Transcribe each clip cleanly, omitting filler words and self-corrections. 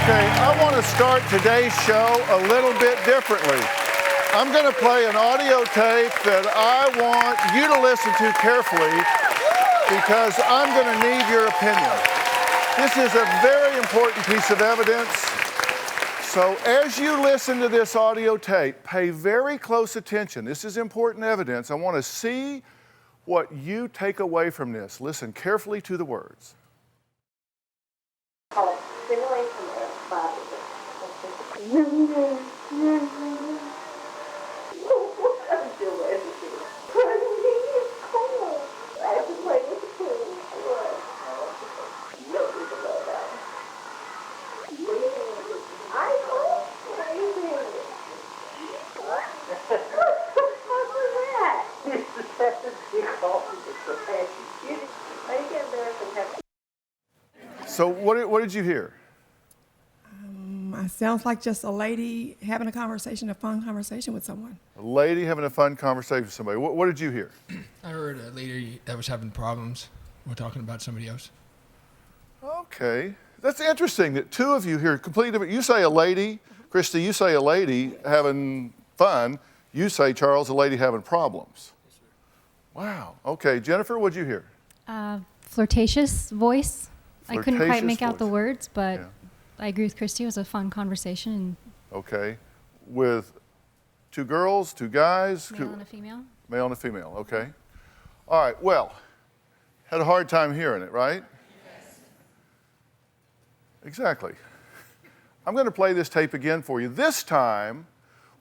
Okay, I want to start today's show a little bit differently. I'm going to play an audio tape that I want you to listen to carefully because I'm going to need your opinion. This is a very important piece of evidence. So as you listen to this audio tape, pay very close attention. This is important evidence. I want to see what you take away from this. Listen carefully to the words. So what did you hear? It sounds like just a lady having a fun conversation with someone. A lady having a fun conversation with somebody. What did you hear? I heard a lady that was having problems. We're talking about somebody else. Okay. That's interesting that two of you hear completely different. You say a lady, Christy, you say a lady having fun. You say, Charles, a lady having problems. Yes, sir. Wow. Okay. Jennifer, what'd you hear? Flirtatious voice. I couldn't quite make out the voice. words, but Yeah. I agree with Christy. It was a fun conversation. Okay. With two girls, two guys? Male and a female. Male and a female, okay. All right, well, had a hard time hearing it, right? Yes. Exactly. I'm going to play this tape again for you, this time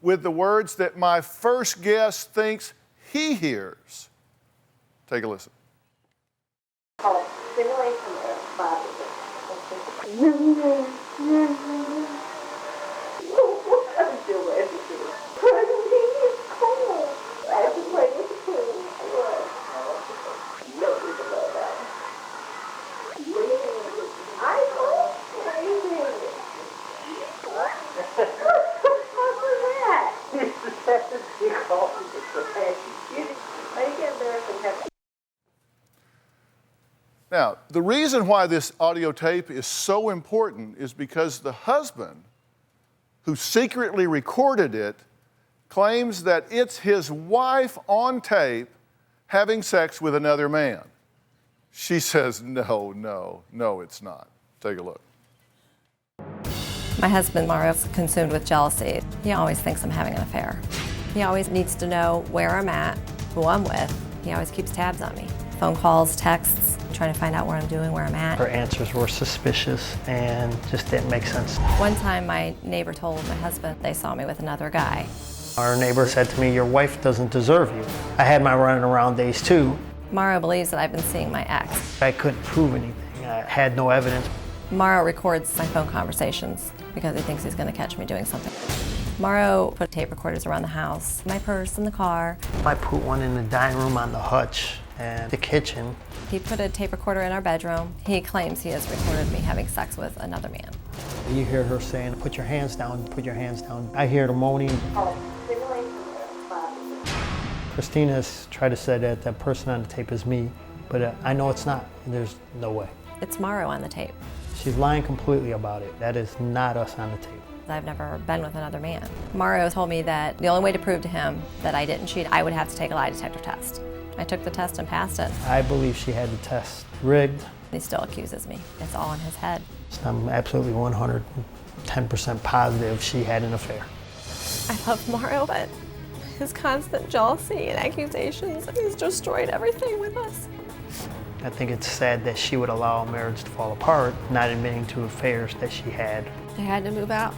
with the words that my first guest thinks he hears. Take a listen. Now, the reason why this audio tape is so important is because the husband who secretly recorded it claims that it's his wife on tape having sex with another man. She says, no, it's not. Take a look. My husband, Mario's consumed with jealousy. He always thinks I'm having an affair. He always needs to know where I'm at, who I'm with. He always keeps tabs on me. Phone calls, texts, trying to find out what I'm doing, where I'm at. Her answers were suspicious and just didn't make sense. One time my neighbor told my husband they saw me with another guy. Our neighbor said to me, your wife doesn't deserve you. I had my running around days too. Mario believes that I've been seeing my ex. I couldn't prove anything. I had no evidence. Mario records my phone conversations because he thinks he's going to catch me doing something. Mario put tape recorders around the house, my purse in the car. I put one in the dining room on the hutch and the kitchen. He put a tape recorder in our bedroom. He claims he has recorded me having sex with another man. You hear her saying, put your hands down, put your hands down. I hear the moaning. Christina's tried to say that that person on the tape is me, but I know it's not. There's no way. It's Mario on the tape. She's lying completely about it. That is not us on the tape. I've never been with another man. Mario told me that the only way to prove to him that I didn't cheat, I would have to take a lie detector test. I took the test and passed it. I believe she had the test rigged. He still accuses me. It's all in his head. I'm absolutely 110% positive she had an affair. I love Mario, but his constant jealousy and accusations has destroyed everything with us. I think it's sad that she would allow a marriage to fall apart, not admitting to affairs that she had. I had to move out.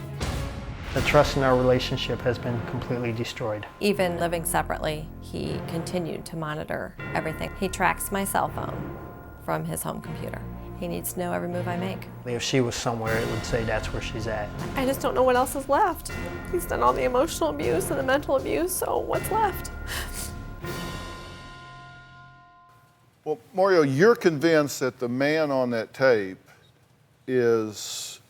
The trust in our relationship has been completely destroyed. Even living separately, he continued to monitor everything. He tracks my cell phone from his home computer. He needs to know every move I make. If she was somewhere, it would say that's where she's at. I just don't know what else is left. He's done all the emotional abuse and the mental abuse, so what's left? Well, Mario, you're convinced that the man on that tape is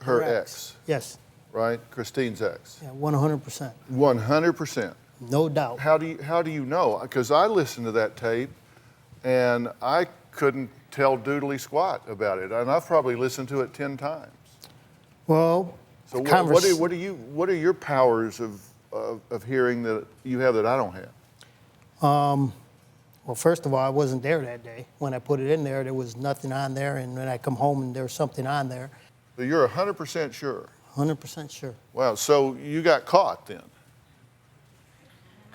her ex, Yes, right? Christine's ex. yeah, 100%. 100%. No doubt. How do you know? Because I listened to that tape and I couldn't tell doodly squat about it, and I've probably listened to it 10 times. Well, So what are your powers of hearing that you have that I don't have? Well, first of all, I wasn't there that day. When I put it in there, there was nothing on there, and when I come home and there's something on there. So you're 100% sure? 100% sure. Wow, so you got caught then?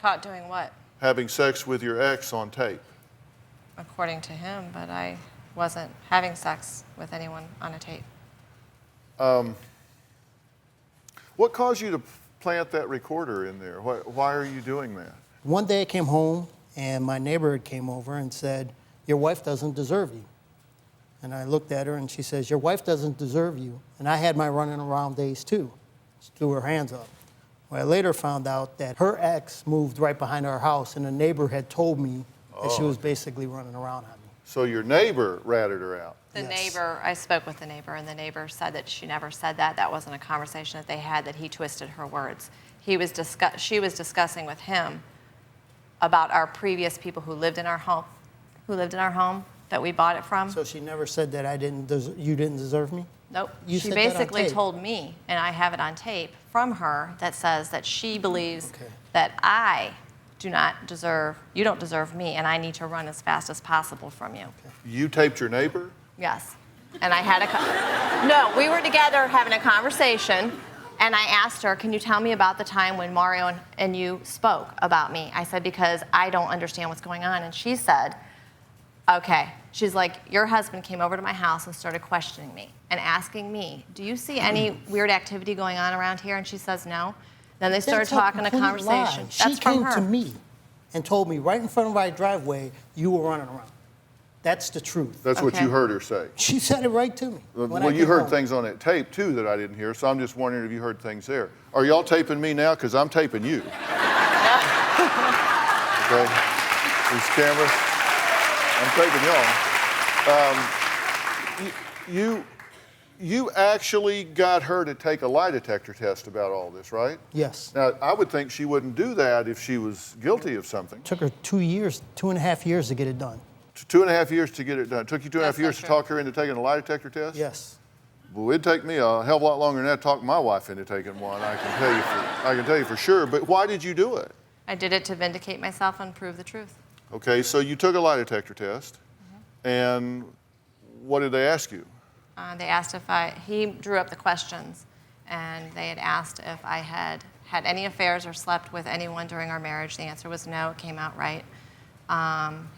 Caught doing what? Having sex with your ex on tape? According to him, but I wasn't having sex with anyone on a tape. What caused you to plant that recorder in there? Why are you doing that? One day I came home, and my neighbor came over and said, "Your wife doesn't deserve you." And I looked at her, and she says, "Your wife doesn't deserve you." And I had my running around days, too. She threw her hands up. Well, I later found out that her ex moved right behind our house, and a neighbor had told me that she was basically running around on me. So your neighbor ratted her out? The Yes. neighbor, I spoke with the neighbor, and the neighbor said that she never said that. That wasn't a conversation that they had, that he twisted her words. She was discussing with him about our previous people who lived in our home, that we bought it from. So she never said that you didn't deserve me? Nope. You She said that on basically tape. told me, and I have it on tape from her, that says that she believes Okay. that you don't deserve me, and I need to run as fast as possible from you. You taped your neighbor? Yes. And I had no, we were together having a conversation, and I asked her, "Can you tell me about the time when Mario and you spoke about me?" I said, "Because I don't understand what's going on." And she said, "Okay." She's like, "Your husband came over to my house and started questioning me and asking me, 'Do you see any weird activity going on around here?'" And she says, "No." Then they started That's a talking a complete conversation. lie. That's She from came her. to me and told me right in front of my driveway, "You were running around." That's the truth. That's what Okay. you heard her say. She said it right to me. when I Well, you came heard home. things on that tape too that I didn't hear, so I'm just wondering if you heard things there. Are y'all taping me now? Because I'm taping you. Okay? These cameras, I'm taping y'all. You actually got her to take a lie detector test about all this, right? Yes. Now, I would think she wouldn't do that if she was guilty of something. Took her 2.5 years to get it done. 2.5 years to get it done. It took you 2.5 That's not years to true. talk her into taking a lie detector test? Yes. Well, it'd take me a hell of a lot longer than that to talk my wife into taking one. I can tell you for sure. But why did you do it? I did it to vindicate myself and prove the truth. Okay, so you took a lie detector test, and what did they ask you? They asked he drew up the questions, and they had asked if I had had any affairs or slept with anyone during our marriage. The answer was no, it came out right.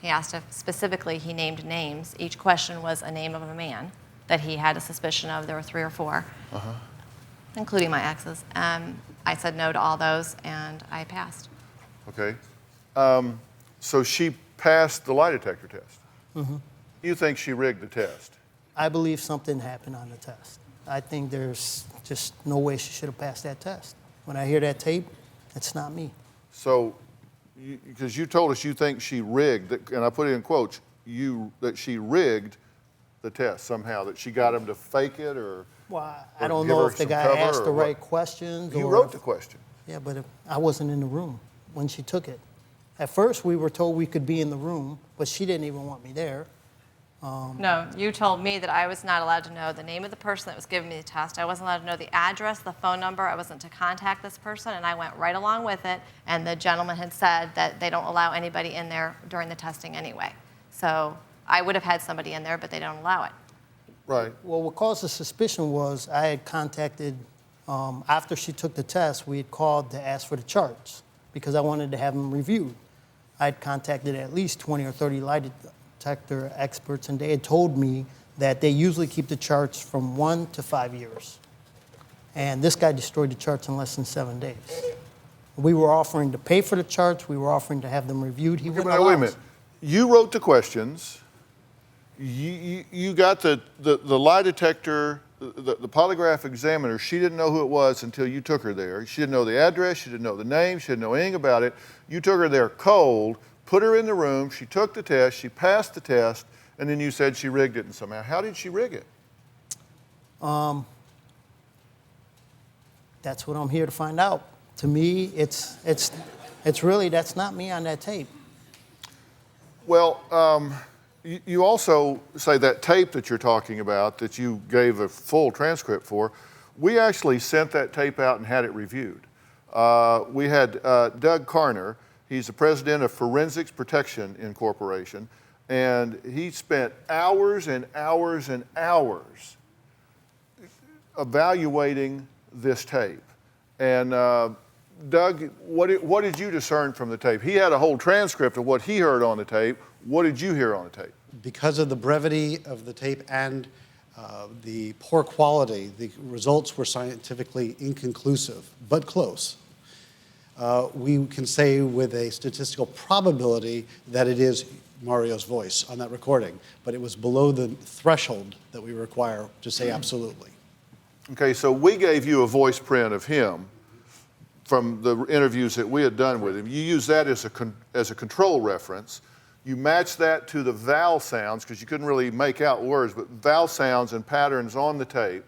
He asked if specifically he named names. Each question was a name of a man that he had a suspicion of. There were 3 or 4, including my exes. I said no to all those, and I passed. Okay. So she passed the lie detector test. You think she rigged the test? I believe something happened on the test. I think there's just no way she should have passed that test. When I hear that tape, it's not me. So, because you told us you think she rigged, and I put it in quotes, that she rigged the test somehow, that she got him to fake it or I don't give know her if the some guy cover asked or the what? right questions. You or wrote if- the question. Yeah, but I wasn't in the room when she took it. At first, we were told we could be in the room, but she didn't even want me there. No, you told me that I was not allowed to know the name of the person that was giving me the test. I wasn't allowed to know the address, the phone number. I wasn't to contact this person, and I went right along with it. And the gentleman had said that they don't allow anybody in there during the testing anyway. So I would have had somebody in there, but they don't allow it. Right. Well, what caused the suspicion was I had contacted, after she took the test, we had called to ask for the charts because I wanted to have them reviewed. I had contacted at least 20 or 30 lie detector experts, and they had told me that they usually keep the charts from 1 to 5 years. And this guy destroyed the charts in less than 7 days. We were offering to pay for the charts. We were offering to have them reviewed. He wouldn't Wait a allow minute. us. You wrote the questions. You got the lie detector, the polygraph examiner. She didn't know who it was until you took her there. She didn't know the address. She didn't know the name. She didn't know anything about it. You took her there cold, put her in the room. She took the test. She passed the test, and then you said she rigged it somehow. How did she rig it? That's what I'm here to find out. To me, it's really, that's not me on that tape. Well, you also say that tape that you're talking about, that you gave a full transcript for, We actually sent that tape out and had it reviewed. We had Doug Carner. He's the president of Forensics Protection Incorporation, and he spent hours and hours and hours evaluating this tape. And Doug, what did you discern from the tape? He had a whole transcript of what he heard on the tape. What did you hear on the tape? Because of the brevity of the tape and the poor quality, the results were scientifically inconclusive, but close. We can say with a statistical probability that it is Mario's voice on that recording, but it was below the threshold that we require to say absolutely. Okay, so we gave you a voice print of him from the interviews that we had done with him. You use that as a control reference. You match that to the vowel sounds, because you couldn't really make out words, but vowel sounds and patterns on the tape.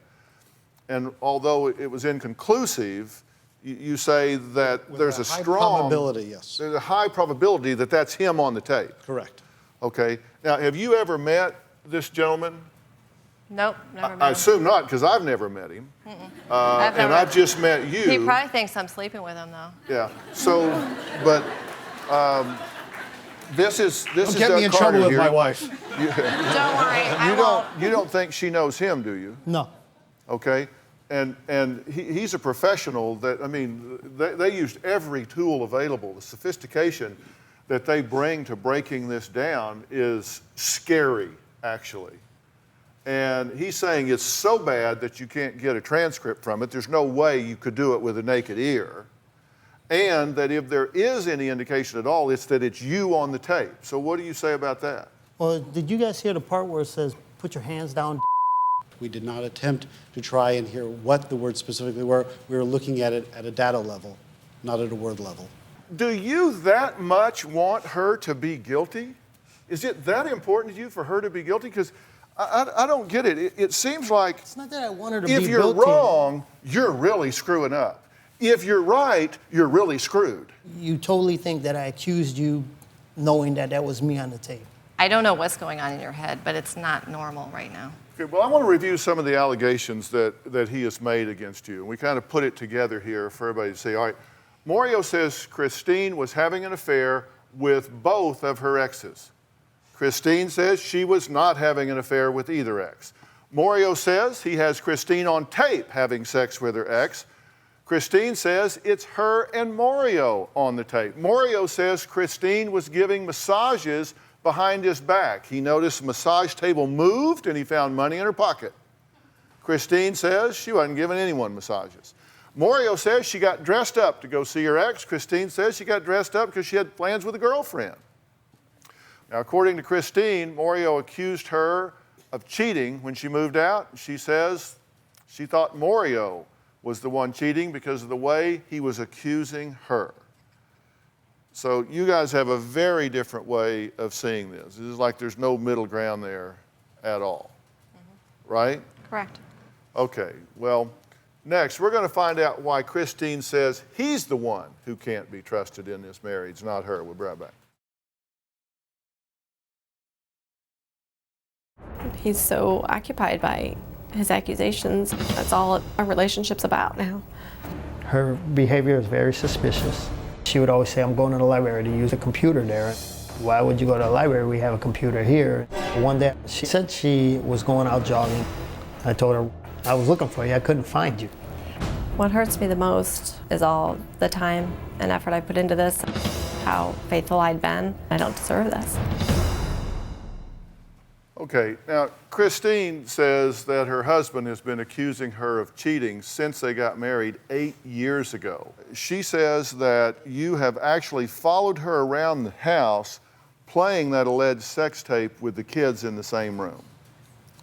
And although it was inconclusive, you say that With there's a high strong probability, yes. There's a high probability that that's him on the tape. Correct. Okay. Now, have you ever met this gentleman? Nope, never met I him. assume not, because I've never met him. I've And never- I've just met you. He probably thinks I'm sleeping with him, though. Yeah. So, but this is Don't get Doug me in Carter trouble with here. my wife. Don't worry, I won't. You don't think she knows him, do you? No. Okay. And he's a professional that, I mean, they used every tool available. The sophistication that they bring to breaking this down is scary, actually. And he's saying it's so bad that you can't get a transcript from it. There's no way you could do it with a naked ear. And that if there is any indication at all, it's that it's you on the tape. So what do you say about that? Well, did you guys hear the part where it says, put your hands down? We did not attempt to try and hear what the words specifically were. We were looking at it at a data level, not at a word level. Do you that much want her to be guilty? Is it that important to you for her to be guilty? Because I don't get it. It seems like It's not that I want her to be if guilty. you're wrong, you're really screwing up. If you're right, you're really screwed. You totally think that I accused you knowing that that was me on the tape. I don't know what's going on in your head, but it's not normal right now. Okay, well, I want to review some of the allegations that he has made against you. And we kind of put it together here for everybody to see. All right, Mario says Christine was having an affair with both of her exes. Christine says she was not having an affair with either ex. Mario says he has Christine on tape having sex with her ex. Christine says it's her and Mario on the tape. Mario says Christine was giving massages behind his back. He noticed the massage table moved and he found money in her pocket. Christine says she wasn't giving anyone massages. Mario says she got dressed up to go see her ex. Christine says she got dressed up because she had plans with a girlfriend. Now, according to Christine, Mario accused her of cheating when she moved out. She says she thought Mario was the one cheating because of the way he was accusing her. So you guys have a very different way of seeing this. This is like there's no middle ground there at all, right? Correct. Okay, well, next we're going to find out why Christine says he's the one who can't be trusted in this marriage, not her. We'll be right back. He's so occupied by his accusations. That's all our relationship's about now. Her behavior is very suspicious. She would always say, I'm going to the library to use a computer there. Why would you go to the library? We have a computer here. One day, she said she was going out jogging. I told her, I was looking for you, I couldn't find you. What hurts me the most is all the time and effort I put into this, how faithful I'd been. I don't deserve this. Okay, now Christine says that her husband has been accusing her of cheating since they got married 8 years ago. She says that you have actually followed her around the house playing that alleged sex tape with the kids in the same room.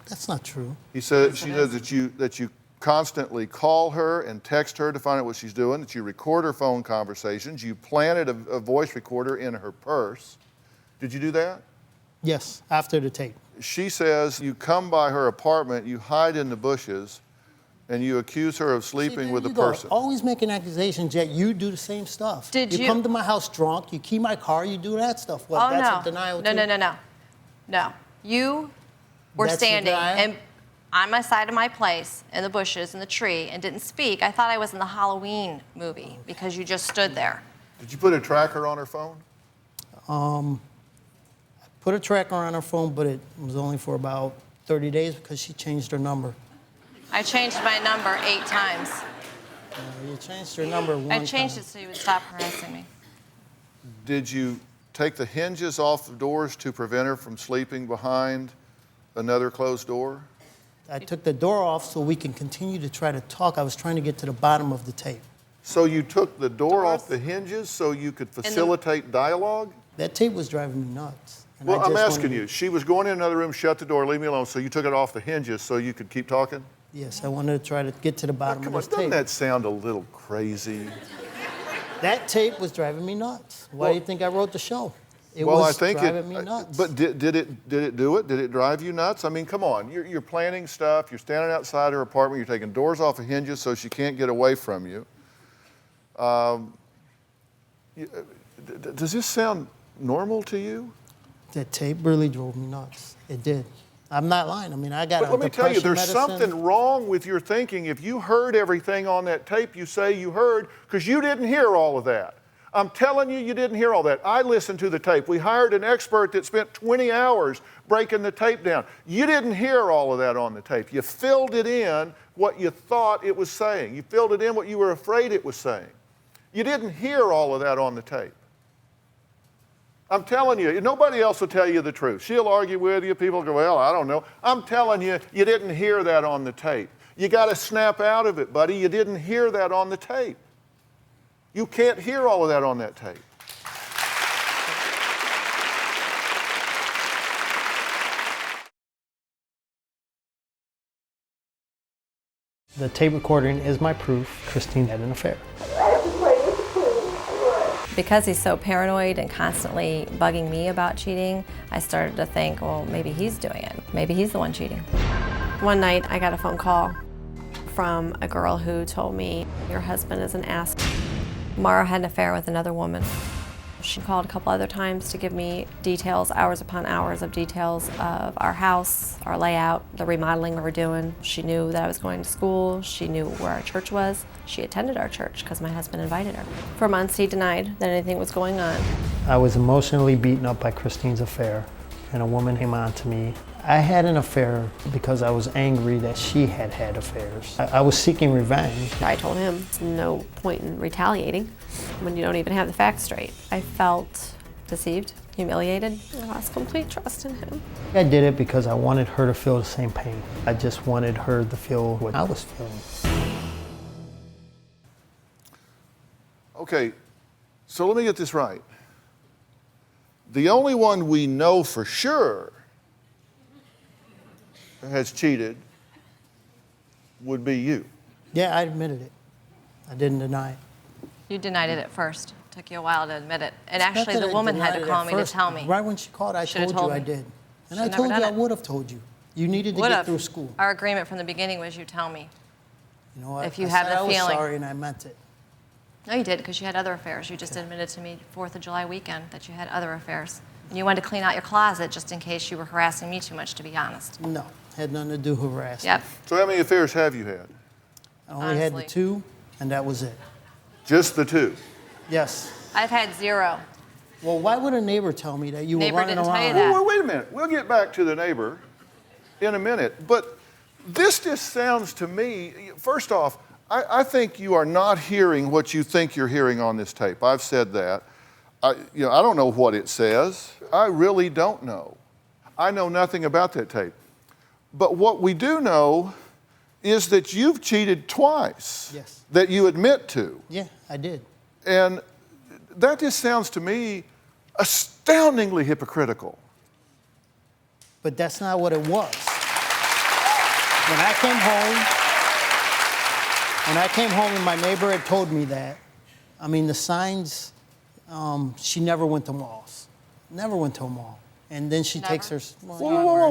That's not true. She says that you constantly call her and text her to find out what she's doing, that you record her phone conversations, you planted a voice recorder in her purse. Did you do that? Yes, after the tape. She says you come by her apartment, you hide in the bushes, and you accuse her of sleeping with a person. Always making accusations, yet you do the same stuff. Did you come to my house drunk, you key my car, you do that stuff. That's a denial no, too? no. You were That's standing a denial? and on my side of my place in the bushes in the tree and didn't speak, I thought I was in the Halloween movie because you just stood there. Did you put a tracker on her phone? I put a tracker on her phone, but it was only for about 30 days because she changed her number. I changed my number 8 times. You changed your number one I changed time. it so you would stop harassing me. Did you take the hinges off the doors to prevent her from sleeping behind another closed door? I took the door off so we can continue to try to talk. I was trying to get to the bottom of the tape. So you took the door off the hinges so you could facilitate dialogue? That tape was driving me nuts. And Well, I I'm just asking wanted- you. She was going in another room, shut the door, leave me alone, so you took it off the hinges so you could keep talking? Yes, I wanted to try to get to the bottom Come of on, this doesn't tape. that sound a little crazy? That tape was driving me nuts. Why Well- do you think I wrote the show? It Well, was I think driving me nuts. But did it do it? Did it drive you nuts? I mean, come on. You're planning stuff. You're standing outside her apartment. You're taking doors off of hinges so she can't get away from you. Does this sound normal to you? That tape really drove me nuts. It did. I'm not lying. I mean, I got But a let me tell you, depression there's medicine. something wrong with your thinking if you heard everything on that tape you say you heard, because you didn't hear all of that. I'm telling you, you didn't hear all that. I listened to the tape. We hired an expert that spent 20 hours breaking the tape down. You didn't hear all of that on the tape. You filled it in what you thought it was saying. You filled it in what you were afraid it was saying. You didn't hear all of that on the tape. I'm telling you, nobody else will tell you the truth. She'll argue with you. People go, well, I don't know. I'm telling you, you didn't hear that on the tape. You got to snap out of it, buddy. You didn't hear that on the tape. You can't hear all of that on that tape. The tape recording is my proof Christine had an affair. Because he's so paranoid and constantly bugging me about cheating, I started to think, well, maybe he's doing it. Maybe he's the one cheating. One night, I got a phone call from a girl who told me, your husband is an ass. Mara had an affair with another woman. She called a couple other times to give me details, hours upon hours of details of our house, our layout, the remodeling we were doing. She knew that I was going to school. She knew where our church was. She attended our church because my husband invited her. For months, he denied that anything was going on. I was emotionally beaten up by Christine's affair, and a woman came on to me. I had an affair because I was angry that she had had affairs. I was seeking revenge. I told him, there's no point in retaliating when you don't even have the facts straight. I felt deceived, humiliated. I lost complete trust in him. I did it because I wanted her to feel the same pain. I just wanted her to feel what I was feeling. Okay, so let me get this right. The only one we know for sure has cheated would be you. Yeah, I admitted it. I didn't deny it. You denied it at first. Took you a while to admit it. And Not actually, that the I woman had denied to it call at me to first. tell me. Right when she called, I Should've told you told I me. did. And Should've I never told you done I it. would have told you. You needed to get Would've. through school. Our agreement from the beginning was you tell me. You know what? If you I have said the I was feeling. sorry and I meant it. No, you did, because you had other affairs. You just admitted to me 4th of July weekend that you had other affairs. And you wanted to clean out your closet just in case you were harassing me too much, to be honest. No, had nothing to do with harassment. Yep. So how many affairs have you had? I only had the Honestly. 2, and that was it. Just the 2? Yes. I've had 0. Well, why would a neighbor tell me that you Neighbor were running didn't tell you around? that. Well, wait a minute. We'll get back to the neighbor in a minute. But this just sounds to me, first off, I think you are not hearing what you think you're hearing on this tape. I've said that. I don't know what it says. I really don't know. I know nothing about that tape. But what we do know is that you've cheated twice. Yes. That you admit to. Yeah, I did. And that just sounds to me astoundingly hypocritical. But that's not what it was. When I came home and my neighbor had told me that, I mean, the signs, she never went to malls. Never went to a mall. And then she takes her... Whoa, no.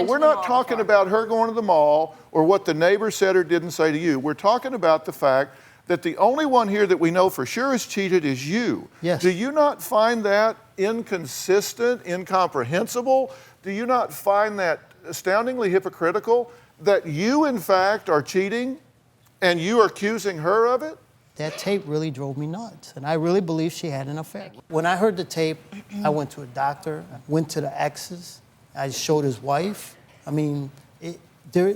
We're not talking about her going to the mall or what the neighbor said or didn't say to you. We're talking about the fact that the only one here that we know for sure has cheated is you. Yes. Do you not find that inconsistent, incomprehensible? Do you not find that astoundingly hypocritical that you, in fact, are cheating and you are accusing her of it? That tape really drove me nuts, and I really believe she had an affair. When I heard the tape, I went to a doctor, I went to the exes, I showed his wife. I mean, there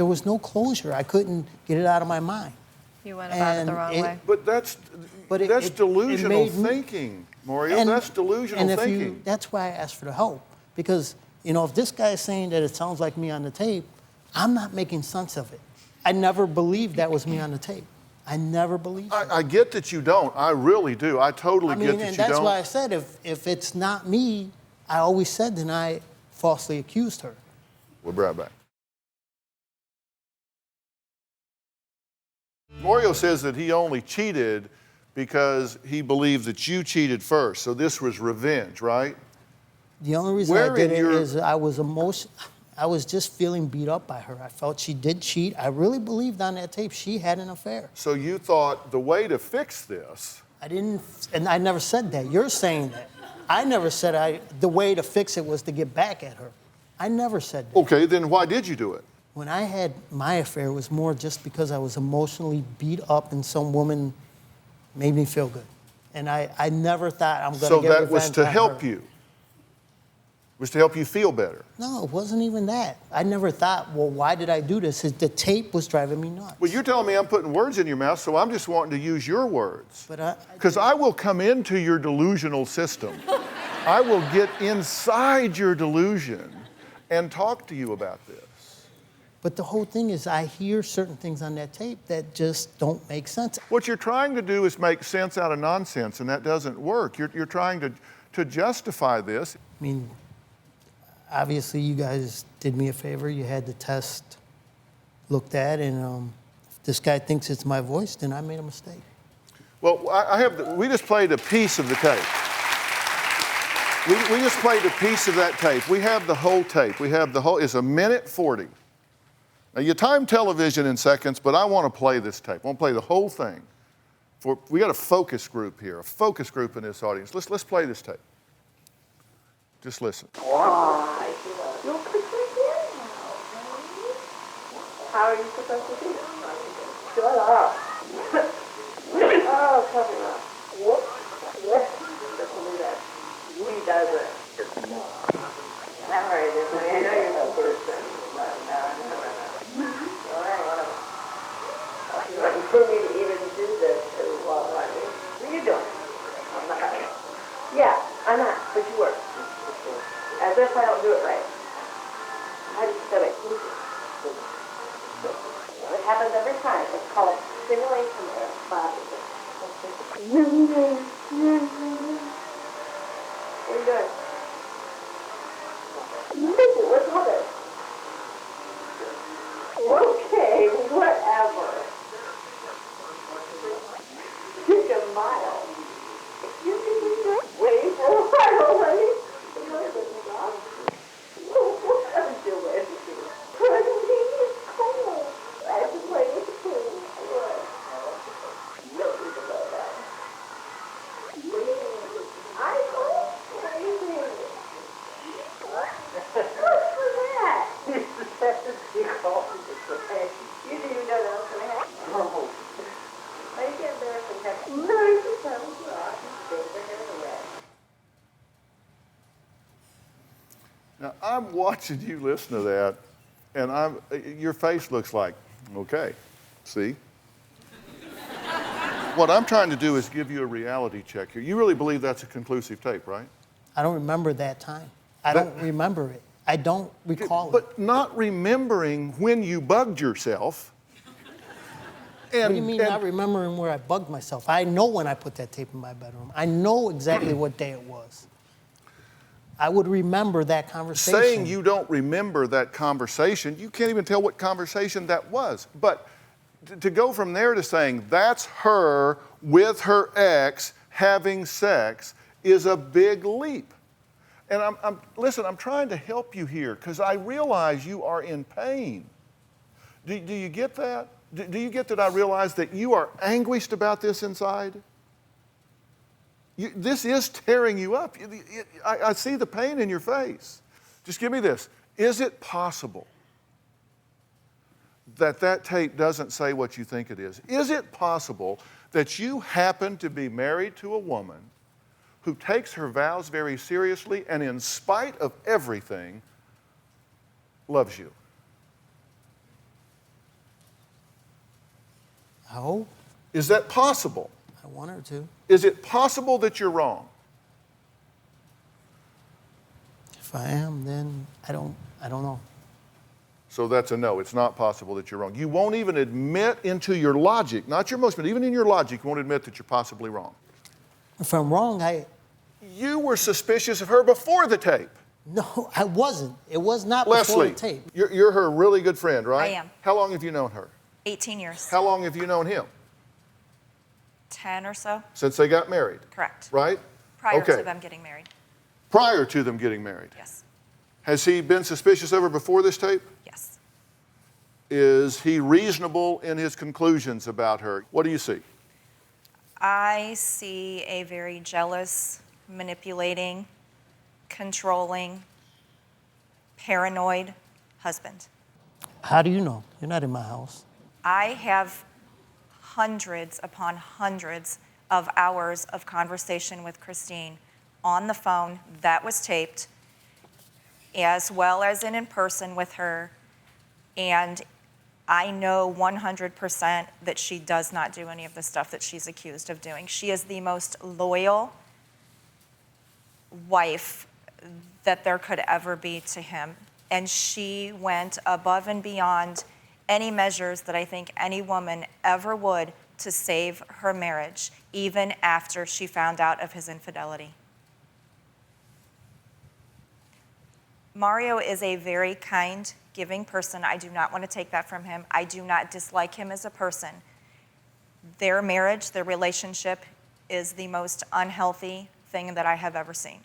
was no closure. I couldn't get it out of my mind. You went about it the wrong way. But that's delusional thinking, Mario. That's delusional thinking. That's why I asked for the help. Because, if this guy is saying that it sounds like me on the tape, I'm not making sense of it. I never believed that was me on the tape. I never believed it. I get that you don't. I really do. I totally get that you don't. And that's why I said if it's not me, I always said then I falsely accused her. We'll be right back. Mario says that he only cheated because he believed that you cheated first. So this was revenge, right? The only reason I did it is I was just feeling beat up by her. I felt she did cheat. I really believed on that tape she had an affair. So you thought the way to fix this... And I never said that. You're saying that. I never said the way to fix it was to get back at her. I never said that. Okay, then why did you do it? When I had my affair, it was more just because I was emotionally beat up and some woman made me feel good. And I never thought I'm going to get revenge on her. So that was to help you? Was to help you feel better? No, it wasn't even that. I never thought, well, why did I do this? The tape was driving me nuts. Well, you're telling me I'm putting words in your mouth, so I'm just wanting to use your words. Because I will come into your delusional system. I will get inside your delusion and talk to you about this. But the whole thing is I hear certain things on that tape that just don't make sense. What you're trying to do is make sense out of nonsense, and that doesn't work. You're trying to justify this. I mean, obviously you guys did me a favor. You had the test looked at, and if this guy thinks it's my voice, then I made a mistake. Well, we just played a piece of the tape. We just played a piece of that tape. We have the whole tape. It's 1:40. Now, you time television in seconds, but I want to play this tape. I want to play the whole thing. We got a focus group here, a focus group in this audience. Let's play this tape. Just listen. Why? You'll put your hand out. How are you supposed to do this? Shut up. Oh, cover up. Whoops. Yes. Doesn't do that. He doesn't. All right, I know you're the person. No. You continue to even do this while I do. What are you doing? I'm not. Yeah, I'm not, but you were. As if I don't do it right. I just said it. It happens every time. It's called stimulation of body. What are you doing? What's all this? Okay, whatever. Take a mile. Excuse me, wait for a while, honey. I'm doing. It's cold. I have to play with the pool. No need about that. I don't crazy. What's for that? You didn't even know that was going to happen. No. Why you get embarrassed and no, you don't. Now, I'm watching you listen to that, and your face looks like, okay, see? What I'm trying to do is give you a reality check here. You really believe that's a conclusive tape, right? I don't remember that time. I don't remember it. I don't recall it. But not remembering when you bugged yourself. What do you mean not remembering where I bugged myself? I know when I put that tape in my bedroom. I know exactly what day it was. I would remember that conversation. Saying you don't remember that conversation, you can't even tell what conversation that was. But to go from there to saying that's her with her ex having sex is a big leap. And listen, I'm trying to help you here because I realize you are in pain. Do you get that? Do you get that I realize that you are anguished about this inside? This is tearing you up. I see the pain in your face. Just give me this. Is it possible that that tape doesn't say what you think it is? Is it possible that you happen to be married to a woman who takes her vows very seriously and in spite of everything, loves you? No. Is that possible? I want her to. Is it possible that you're wrong? If I am, then I don't know. So that's a no. It's not possible that you're wrong. You won't even admit into your logic, not your emotion, but even in your logic, you won't admit that you're possibly wrong. If I'm wrong, You were suspicious of her before the tape. No, I wasn't. It was not Leslie, before the tape. you're her really good friend, right? I am. How long have you known her? 18 years. How long have you known him? 10 or so. Since they got married? Correct. Right? Prior Okay. to them getting married. Prior to them getting married? Yes. Has he been suspicious of her before this tape? Yes. Is he reasonable in his conclusions about her? What do you see? I see a very jealous, manipulating, controlling, paranoid husband. How do you know? You're not in my house. I have hundreds upon hundreds of hours of conversation with Christine on the phone that was taped, as well as in person with her, and I know 100% that she does not do any of the stuff that she's accused of doing. She is the most loyal wife that there could ever be to him, and she went above and beyond any measures that I think any woman ever would to save her marriage, even after she found out of his infidelity. Mario is a very kind, giving person. I do not want to take that from him. I do not dislike him as a person. Their marriage, their relationship is the most unhealthy thing that I have ever seen.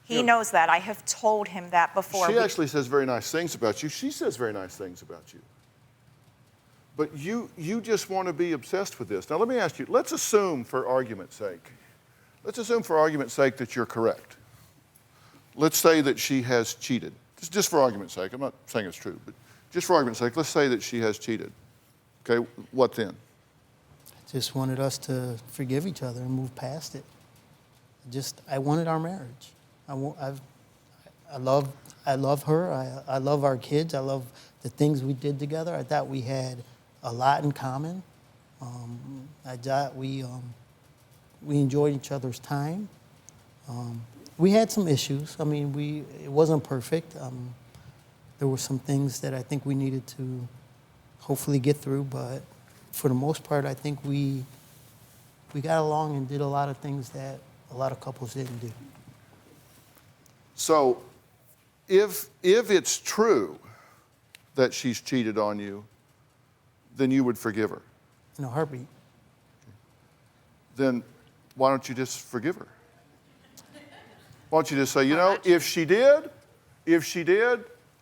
He knows that. I have told him that before. She actually says very nice things about you. She says very nice things about you. But you just want to be obsessed with this. Now let me ask you, let's assume for argument's sake that you're correct. Let's say that she has cheated. Just for argument's sake. I'm not saying it's true, but just for argument's sake, let's say that she has cheated. Okay, what then? I just wanted us to forgive each other and move past it. I wanted our marriage. I love her. I love our kids. I love the things we did together. I thought we had a lot in common. I thought we enjoyed each other's time. We had some issues. I mean, it wasn't perfect. There were some things that I think we needed to hopefully get through, but for the most part, I think we got along and did a lot of things that a lot of couples didn't do. So if it's true that she's cheated on you, then you would forgive her. In a heartbeat. Then why don't you just forgive her? Why don't you just say, you know, if she did,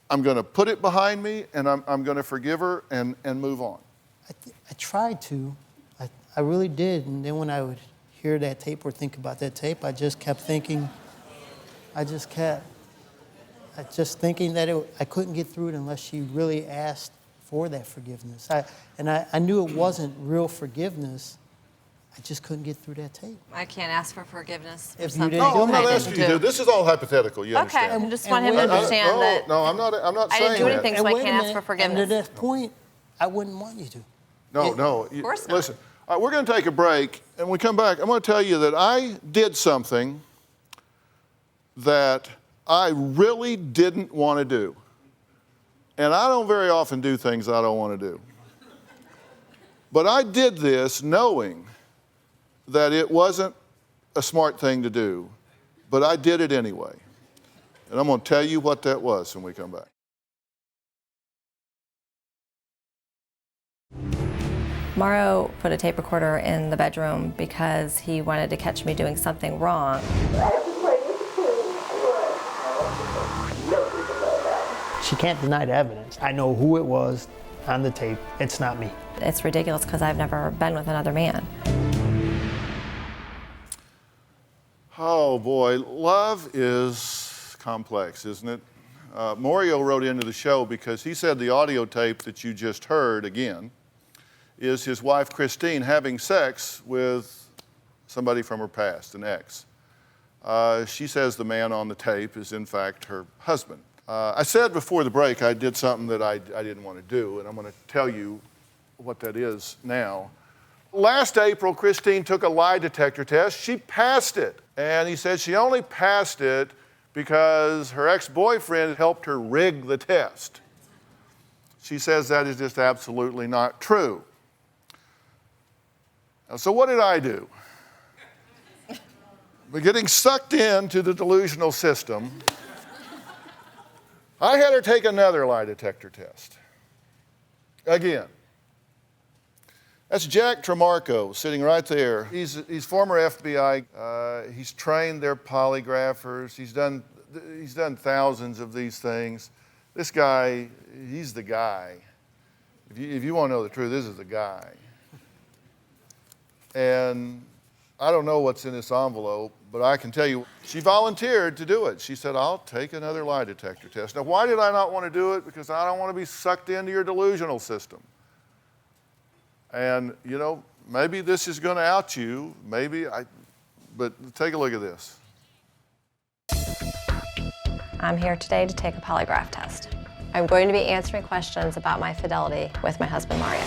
I'm going to put it behind me and I'm going to forgive her and move on. I tried to. I really did. And then when I would hear that tape or think about that tape, I just kept thinking, thinking that I couldn't get through it unless she really asked for that forgiveness. I knew it wasn't real forgiveness. I just couldn't get through that tape. I can't ask for forgiveness for If you something. didn't do No, I'm it, not I asking you didn't to. This is all hypothetical, you Okay, understand? I just want him to understand that. No, I'm not saying that. I didn't do anything, so I wait a can't ask minute, for forgiveness. And at that point, I wouldn't want you to. No. Of course not. Listen, all right, we're going to take a break, and when we come back, I'm going to tell you that I did something that I really didn't want to do. And I don't very often do things I don't want to do. But I did this knowing that it wasn't a smart thing to do, but I did it anyway. And I'm going to tell you what that was when we come back. Mario put a tape recorder in the bedroom because he wanted to catch me doing something wrong. She can't deny the evidence. I know who it was on the tape. It's not me. It's ridiculous because I've never been with another man. Oh boy, love is complex, isn't it? Mario wrote into the show because he said the audio tape that you just heard, again, is his wife Christine having sex with somebody from her past, an ex. She says the man on the tape is in fact her husband. I said before the break I did something that I didn't want to do, and I'm going to tell you what that is now. Last April, Christine took a lie detector test. She passed it, and he said she only passed it because her ex-boyfriend helped her rig the test. She says that is just absolutely not true. Now, so what did I do? By getting sucked into the delusional system, I had her take another lie detector test. Again. That's Jack Tremarco sitting right there. He's former FBI. He's trained their polygraphers. He's done thousands of these things. This guy, he's the guy. If you want to know the truth, this is the guy. And I don't know what's in this envelope, but I can tell you, she volunteered to do it. She said, I'll take another lie detector test. Now, why did I not want to do it? Because I don't want to be sucked into your delusional system. And, you know, maybe this is going to out you, but take a look at this. I'm here today to take a polygraph test. I'm going to be answering questions about my fidelity with my husband, Mario.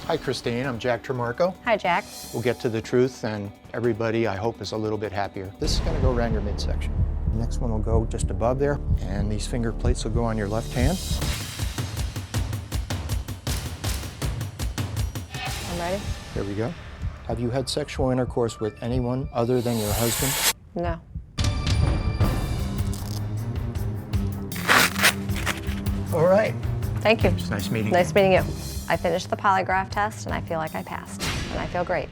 Hi, Christine. I'm Jack Tremarco. Hi, Jack. We'll get to the truth, and everybody, I hope, is a little bit happier. This is going to go around your midsection. The next one will go just above there, and these finger plates will go on your left hand. I'm ready. There we go. Have you had sexual intercourse with anyone other than your husband? No. All right. Thank you. It's nice meeting you. Nice meeting you. I finished the polygraph test, and I feel like I passed, and I feel great.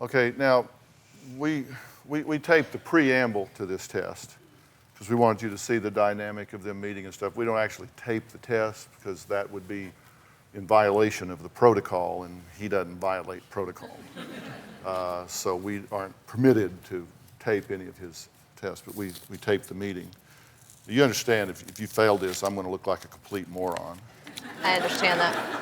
Okay, now, we taped the preamble to this test because we wanted you to see the dynamic of them meeting and stuff. We don't actually tape the test because that would be in violation of the protocol, and he doesn't violate protocol. So we aren't permitted to tape any of his tests, but we taped the meeting. You understand, if you fail this, I'm going to look like a complete moron. I understand that.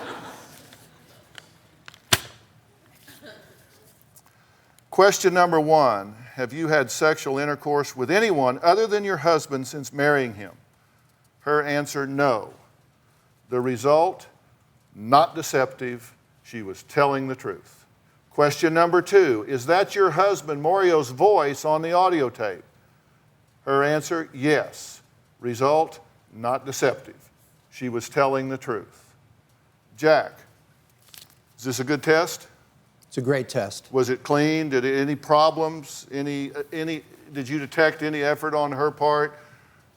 Question number 1, have you had sexual intercourse with anyone other than your husband since marrying him? Her answer, no. The result, not deceptive. She was telling the truth. Question number 2, is that your husband, Mario's voice on the audio tape? Her answer, yes. Result, not deceptive. She was telling the truth. Jack, is this a good test? It's a great test. Was it clean? Did any problems? Did you detect any effort on her part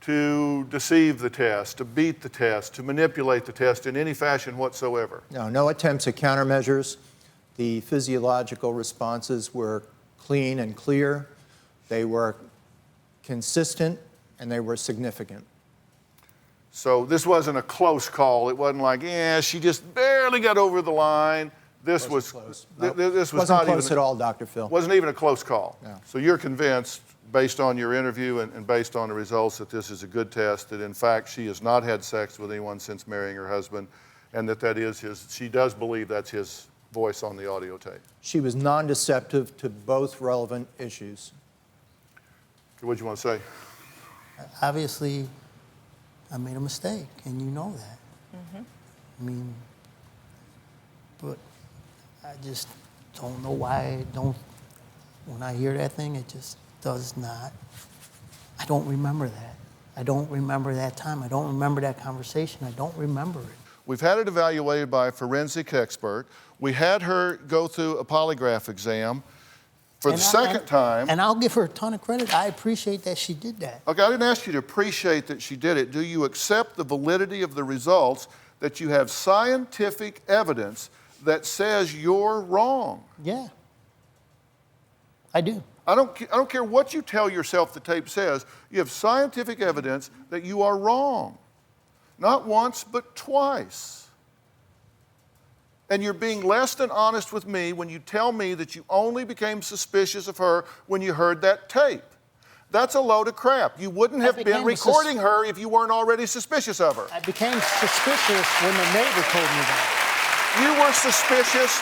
to deceive the test, to beat the test, to manipulate the test in any fashion whatsoever? No attempts at countermeasures. The physiological responses were clean and clear. They were consistent, and they were significant. So this wasn't a close call. It wasn't like, she just barely got over the line. This was close. This was wasn't not close even at all, Dr. Phil. Wasn't even a close call. No. So you're convinced, based on your interview and based on the results, that this is a good test, that in fact she has not had sex with anyone since marrying her husband, and that is she does believe that's his voice on the audio tape. She was non-deceptive to both relevant issues. What do you want to say? Obviously, I made a mistake, and you know that. Mm-hmm. I mean, but I just don't know why when I hear that thing, it just does not, I don't remember that. I don't remember that time. I don't remember that conversation. I don't remember it. We've had it evaluated by a forensic expert. We had her go through a polygraph exam for the second time. And I'll give her a ton of credit. I appreciate that she did that. Okay, I didn't ask you to appreciate that she did it. Do you accept the validity of the results, that you have scientific evidence that says you're wrong? Yeah, I do. I don't care what you tell yourself the tape says. You have scientific evidence that you are wrong. Not once, but twice. And you're being less than honest with me when you tell me that you only became suspicious of her when you heard that tape. That's a load of crap. You wouldn't have been recording her if you weren't already suspicious of her. I became suspicious when the neighbor told me that. You were suspicious.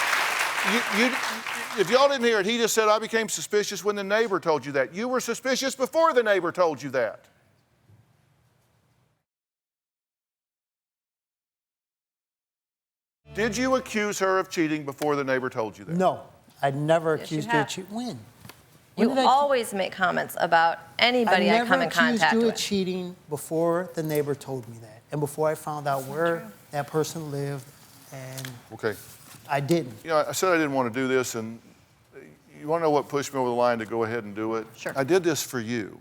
If y'all didn't hear it, he just said, I became suspicious when the neighbor told you that. You were suspicious before the neighbor told you that. Did you accuse her of cheating before the neighbor told you that? No, I never Yes, you accused her have. of cheating. When? You always make comments about anybody I come in contact I never accused you with. of cheating before the neighbor told me that, and before I found out where that person lived, and Okay. I didn't. You know, I said I didn't want to do this, and you want to know what pushed me over the line to go ahead and do it? Sure. I did this for you.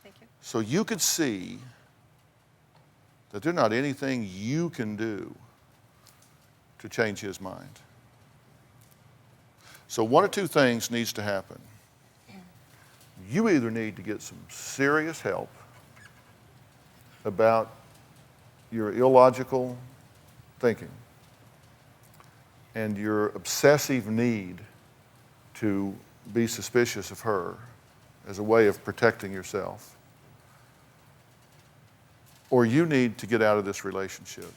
Thank you. So you could see that there's not anything you can do to change his mind. So one of two things needs to happen. You either need to get some serious help about your illogical thinking and your obsessive need to be suspicious of her as a way of protecting yourself, or you need to get out of this relationship.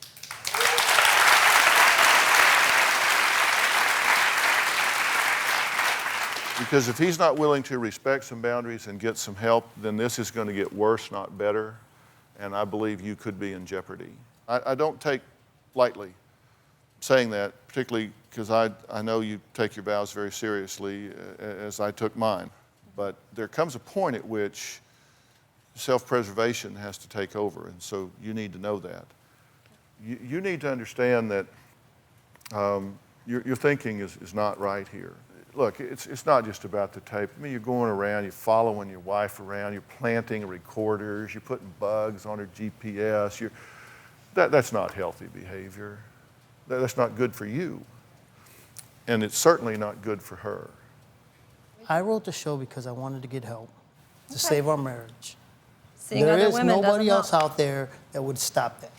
Because if he's not willing to respect some boundaries and get some help, then this is going to get worse, not better. And I believe you could be in jeopardy. I don't take lightly saying that, particularly because I know you take your vows very seriously, as I took mine. But there comes a point at which self-preservation has to take over, and so you need to know that. You need to understand that your thinking is not right here. Look, it's not just about the tape. I mean, you're going around, you're following your wife around, you're planting recorders, you're putting bugs on her GPS. That's not healthy behavior. That's not good for you. And it's certainly not good for her. I wrote the show because I wanted to get help to save our marriage. Seeing There other is women nobody doesn't else help. out there that would stop that.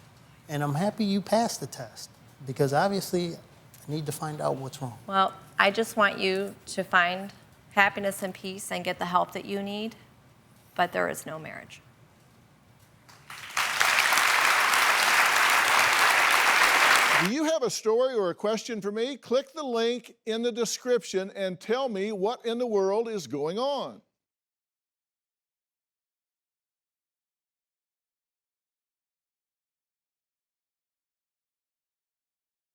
And I'm happy you passed the test, because obviously I need to find out what's wrong. Well, I just want you to find happiness and peace and get the help that you need, but there is no marriage. Do you have a story or a question for me? Click the link in the description and tell me what in the world is going on.